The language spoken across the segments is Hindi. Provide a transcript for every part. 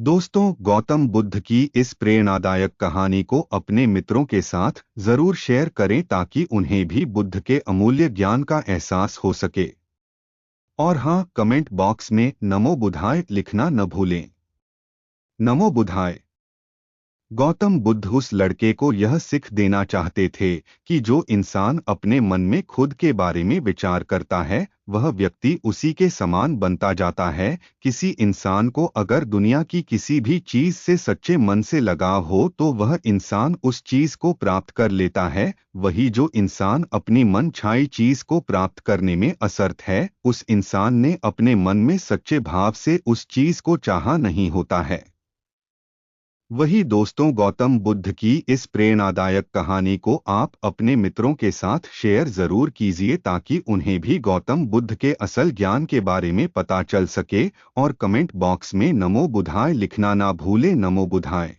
दोस्तों, गौतम बुद्ध की इस प्रेरणादायक कहानी को अपने मित्रों के साथ जरूर शेयर करें ताकि उन्हें भी बुद्ध के अमूल्य ज्ञान का एहसास हो सके। और हाँ, कमेंट बॉक्स में नमो बुद्धाय लिखना न भूलें। नमो बुद्धाय। गौतम बुद्ध उस लड़के को यह सीख देना चाहते थे कि जो इंसान अपने मन में खुद के बारे में विचार करता है वह व्यक्ति उसी के समान बनता जाता है। किसी इंसान को अगर दुनिया की किसी भी चीज से सच्चे मन से लगाव हो तो वह इंसान उस चीज को प्राप्त कर लेता है। वही जो इंसान अपनी मन छाई चीज को प्राप्त करने में असमर्थ है, उस इंसान ने अपने मन में सच्चे भाव से उस चीज को चाहा नहीं होता है। वही दोस्तों, गौतम बुद्ध की इस प्रेरणादायक कहानी को आप अपने मित्रों के साथ शेयर जरूर कीजिए ताकि उन्हें भी गौतम बुद्ध के असल ज्ञान के बारे में पता चल सके। और कमेंट बॉक्स में नमो बुद्धाय लिखना ना भूलें। नमो बुद्धाय।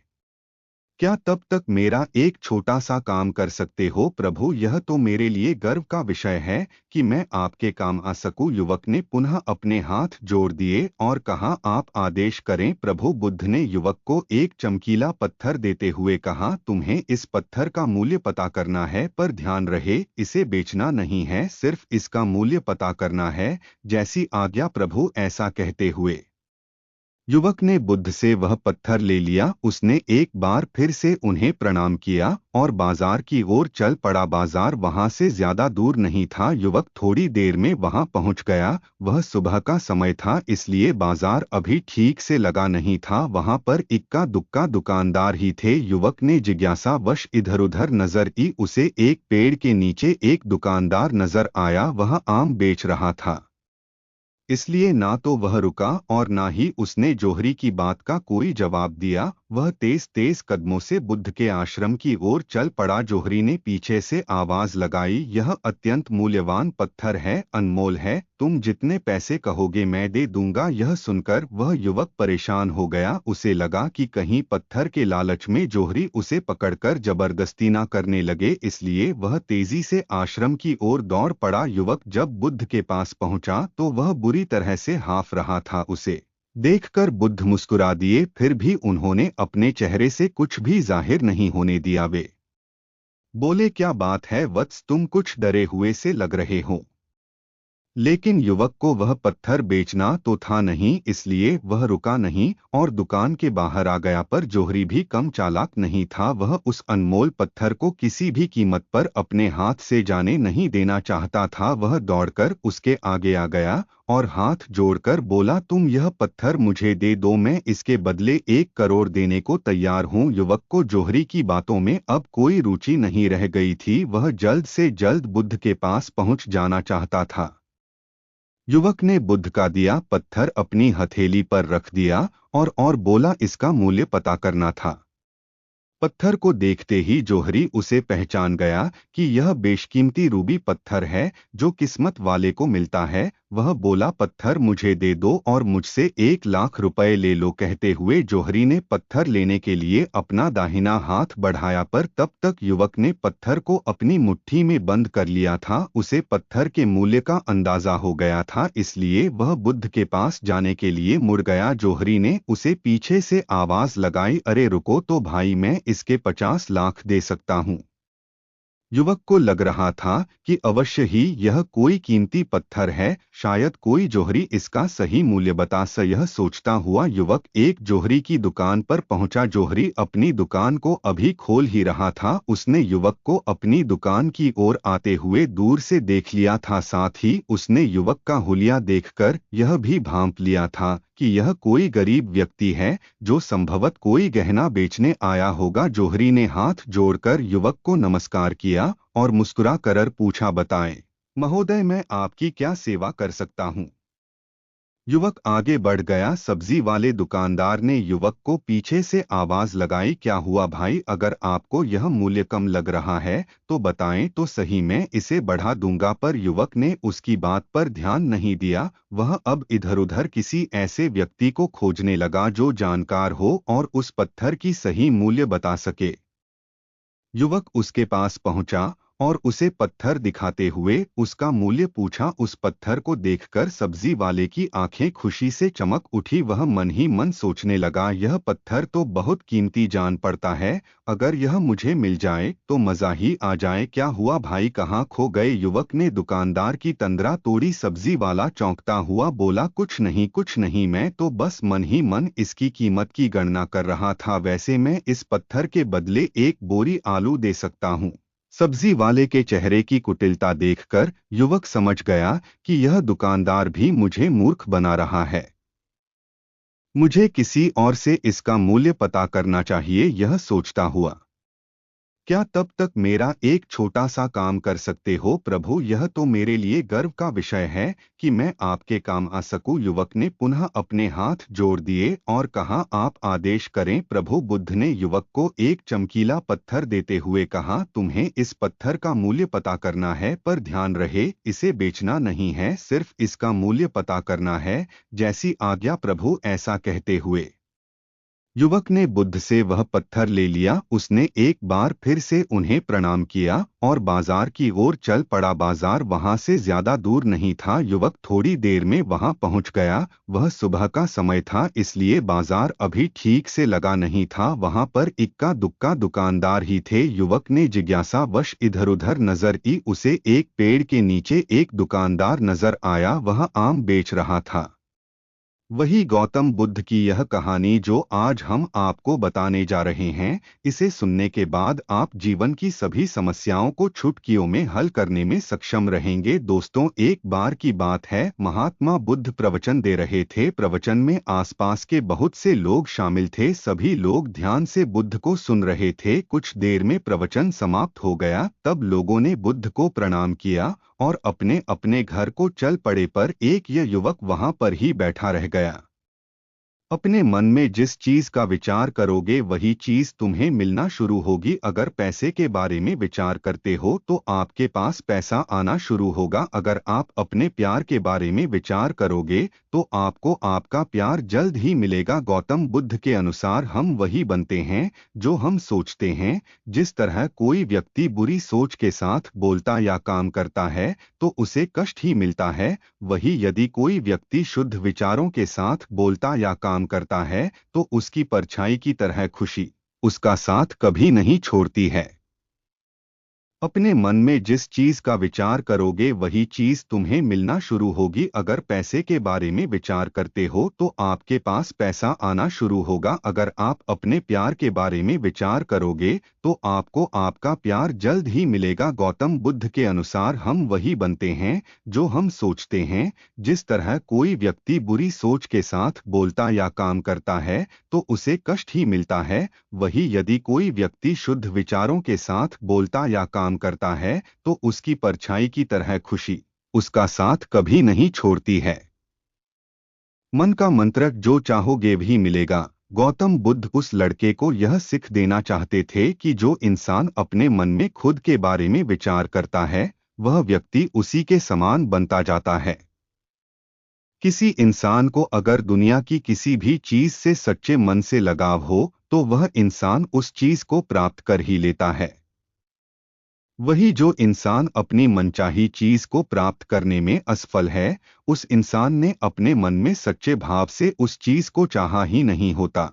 क्या तब तक मेरा एक छोटा सा काम कर सकते हो प्रभु? यह तो मेरे लिए गर्व का विषय है कि मैं आपके काम आ सकूं। युवक ने पुनः अपने हाथ जोड़ दिए और कहा, आप आदेश करें प्रभु। बुद्ध ने युवक को एक चमकीला पत्थर देते हुए कहा, तुम्हें इस पत्थर का मूल्य पता करना है, पर ध्यान रहे इसे बेचना नहीं है, सिर्फ इसका मूल्य पता करना है। जैसी आज्ञा प्रभु। ऐसा कहते हुए युवक ने बुद्ध से वह पत्थर ले लिया। उसने एक बार फिर से उन्हें प्रणाम किया और बाजार की ओर चल पड़ा। बाजार वहां से ज्यादा दूर नहीं था। युवक थोड़ी देर में वहां पहुंच गया। वह सुबह का समय था, इसलिए बाजार अभी ठीक से लगा नहीं था। वहां पर इक्का दुक्का दुकानदार ही थे। युवक ने जिज्ञासावश इधर-उधर नजर की। उसे एक पेड़ के नीचे एक दुकानदार नजर आया। वह आम बेच रहा था, इसलिए ना तो वह रुका और ना ही उसने जोहरी की बात का कोई जवाब दिया। वह तेज तेज कदमों से बुद्ध के आश्रम की ओर चल पड़ा। जोहरी ने पीछे से आवाज लगाई, यह अत्यंत मूल्यवान पत्थर है, अनमोल है, तुम जितने पैसे कहोगे मैं दे दूंगा। यह सुनकर वह युवक परेशान हो गया। उसे लगा कि कहीं पत्थर के लालच में जोहरी उसे पकड़कर जबरदस्ती ना करने लगे, इसलिए वह तेजी से आश्रम की ओर दौड़ पड़ा। युवक जब बुद्ध के पास पहुंचा तो वह बुरी तरह से हाफ रहा था। उसे देखकर बुद्ध मुस्कुरा दिए, फिर भी उन्होंने अपने चेहरे से कुछ भी जाहिर नहीं होने दिया। वे बोले, क्या बात है वत्स, तुम कुछ डरे हुए से लग रहे हो। लेकिन युवक को वह पत्थर बेचना तो था नहीं, इसलिए वह रुका नहीं और दुकान के बाहर आ गया। पर जोहरी भी कम चालाक नहीं था। वह उस अनमोल पत्थर को किसी भी कीमत पर अपने हाथ से जाने नहीं देना चाहता था। वह दौड़कर उसके आगे आ गया और हाथ जोड़कर बोला, तुम यह पत्थर मुझे दे दो, मैं इसके बदले 1 करोड़ देने को तैयार हूँ। युवक को जोहरी की बातों में अब कोई रुचि नहीं रह गई थी। वह जल्द से जल्द बुद्ध के पास पहुंच जाना चाहता था। युवक ने बुद्ध का दिया पत्थर अपनी हथेली पर रख दिया और बोला, इसका मूल्य पता करना था। पत्थर को देखते ही जोहरी उसे पहचान गया कि यह बेशकीमती रूबी पत्थर है जो किस्मत वाले को मिलता है। वह बोला, पत्थर मुझे दे दो और मुझसे 1 लाख रुपए ले लो। कहते हुए जोहरी ने पत्थर लेने के लिए अपना दाहिना हाथ बढ़ाया, पर तब तक युवक ने पत्थर को अपनी मुट्ठी में बंद कर लिया था। उसे पत्थर के मूल्य का अंदाजा हो गया था, इसलिए वह बुद्ध के पास जाने के लिए मुड़ गया। जोहरी ने उसे पीछे से आवाज लगाई, अरे रुको तो भाई, मैं इसके 50 लाख दे सकता हूँ। युवक को लग रहा था कि अवश्य ही यह कोई कीमती पत्थर है, शायद कोई जोहरी इसका सही मूल्य बता। यह सोचता हुआ युवक एक जोहरी की दुकान पर पहुंचा। जोहरी अपनी दुकान को अभी खोल ही रहा था। उसने युवक को अपनी दुकान की ओर आते हुए दूर से देख लिया था। साथ ही उसने युवक का हुलिया देखकर यह भी भांप लिया था कि यह कोई गरीब व्यक्ति है जो संभवत कोई गहना बेचने आया होगा। जोहरी ने हाथ जोड़कर युवक को नमस्कार किया और मुस्कुरा कर पूछा, बताएं महोदय, मैं आपकी क्या सेवा कर सकता हूँ। युवक आगे बढ़ गया। सब्जी वाले दुकानदार ने युवक को पीछे से आवाज लगाई, क्या हुआ भाई, अगर आपको यह मूल्य कम लग रहा है तो बताएं तो सही, मैं इसे बढ़ा दूंगा। पर युवक ने उसकी बात पर ध्यान नहीं दिया। वह अब इधर-उधर किसी ऐसे व्यक्ति को खोजने लगा जो जानकार हो और उस पत्थर की सही मूल्य बता सके। युवक उसके पास पहुंचा और उसे पत्थर दिखाते हुए उसका मूल्य पूछा। उस पत्थर को देखकर सब्जी वाले की आंखें खुशी से चमक उठी। वह मन ही मन सोचने लगा, यह पत्थर तो बहुत कीमती जान पड़ता है, अगर यह मुझे मिल जाए तो मजा ही आ जाए। क्या हुआ भाई, कहाँ खो गए? युवक ने दुकानदार की तंद्रा तोड़ी। सब्जी वाला चौंकता हुआ बोला, कुछ नहीं, मैं तो बस मन ही मन इसकी कीमत की गणना कर रहा था। वैसे मैं इस पत्थर के बदले एक बोरी आलू दे सकता हूँ। सब्जी वाले के चेहरे की कुटिलता देखकर युवक समझ गया कि यह दुकानदार भी मुझे मूर्ख बना रहा है। मुझे किसी और से इसका मूल्य पता करना चाहिए, यह सोचता हुआ। क्या तब तक मेरा एक छोटा सा काम कर सकते हो प्रभु? यह तो मेरे लिए गर्व का विषय है कि मैं आपके काम आ सकूं। युवक ने पुनः अपने हाथ जोड़ दिए और कहा, आप आदेश करें प्रभु। बुद्ध ने युवक को एक चमकीला पत्थर देते हुए कहा, तुम्हें इस पत्थर का मूल्य पता करना है, पर ध्यान रहे इसे बेचना नहीं है, सिर्फ इसका मूल्य पता करना है। जैसी आज्ञा प्रभु। ऐसा कहते हुए युवक ने बुद्ध से वह पत्थर ले लिया। उसने एक बार फिर से उन्हें प्रणाम किया और बाजार की ओर चल पड़ा। बाजार वहां से ज्यादा दूर नहीं था। युवक थोड़ी देर में वहां पहुंच गया। वह सुबह का समय था, इसलिए बाजार अभी ठीक से लगा नहीं था। वहां पर इक्का दुक्का दुकानदार ही थे। युवक ने जिज्ञासावश इधर-उधर नजर की। उसे एक पेड़ के नीचे एक दुकानदार नजर आया, वह आम बेच रहा था। वही गौतम बुद्ध की यह कहानी जो आज हम आपको बताने जा रहे हैं। इसे सुनने के बाद आप जीवन की सभी समस्याओं को चुटकियों में हल करने में सक्षम रहेंगे। दोस्तों, एक बार की बात है, महात्मा बुद्ध प्रवचन दे रहे थे। प्रवचन में आसपास के बहुत से लोग शामिल थे। सभी लोग ध्यान से बुद्ध को सुन रहे थे। कुछ देर में प्रवचन समाप्त हो गया। तब लोगों ने बुद्ध को प्रणाम किया और अपने अपने घर को चल पड़े। पर एक यह युवक वहां पर ही बैठा रह गया। अपने मन में जिस चीज का विचार करोगे वही चीज तुम्हें मिलना शुरू होगी। अगर पैसे के बारे में विचार करते हो तो आपके पास पैसा आना शुरू होगा। अगर आप अपने प्यार के बारे में विचार करोगे तो आपको आपका प्यार जल्द ही मिलेगा। गौतम बुद्ध के अनुसार हम वही बनते हैं जो हम सोचते हैं। जिस तरह कोई व्यक्ति बुरी सोच के साथ बोलता या काम करता है तो उसे कष्ट ही मिलता है, वही यदि कोई व्यक्ति शुद्ध विचारों के साथ बोलता या काम करता है तो उसकी परछाई की तरह खुशी उसका साथ कभी नहीं छोड़ती है। अपने मन में जिस चीज का विचार करोगे वही चीज तुम्हें मिलना शुरू होगी। अगर पैसे के बारे में विचार करते हो तो आपके पास पैसा आना शुरू होगा। अगर आप अपने प्यार के बारे में विचार करोगे तो आपको आपका प्यार जल्द ही मिलेगा। गौतम बुद्ध के अनुसार हम वही बनते हैं जो हम सोचते हैं। जिस तरह कोई व्यक्ति बुरी सोच के साथ बोलता या काम करता है तो उसे कष्ट ही मिलता है, वही यदि कोई व्यक्ति शुद्ध विचारों के साथ बोलता या काम करता है तो उसकी परछाई की तरह खुशी उसका साथ कभी नहीं छोड़ती है। मन का मंत्र जो चाहोगे भी मिलेगा। गौतम बुद्ध उस लड़के को यह सिख देना चाहते थे कि जो इंसान अपने मन में खुद के बारे में विचार करता है वह व्यक्ति उसी के समान बनता जाता है। किसी इंसान को अगर दुनिया की किसी भी चीज से सच्चे मन से लगाव हो तो वह इंसान उस चीज को प्राप्त कर ही लेता है। वही जो इंसान अपनी मनचाही चीज को प्राप्त करने में असफल है, उस इंसान ने अपने मन में सच्चे भाव से उस चीज को चाहा ही नहीं होता।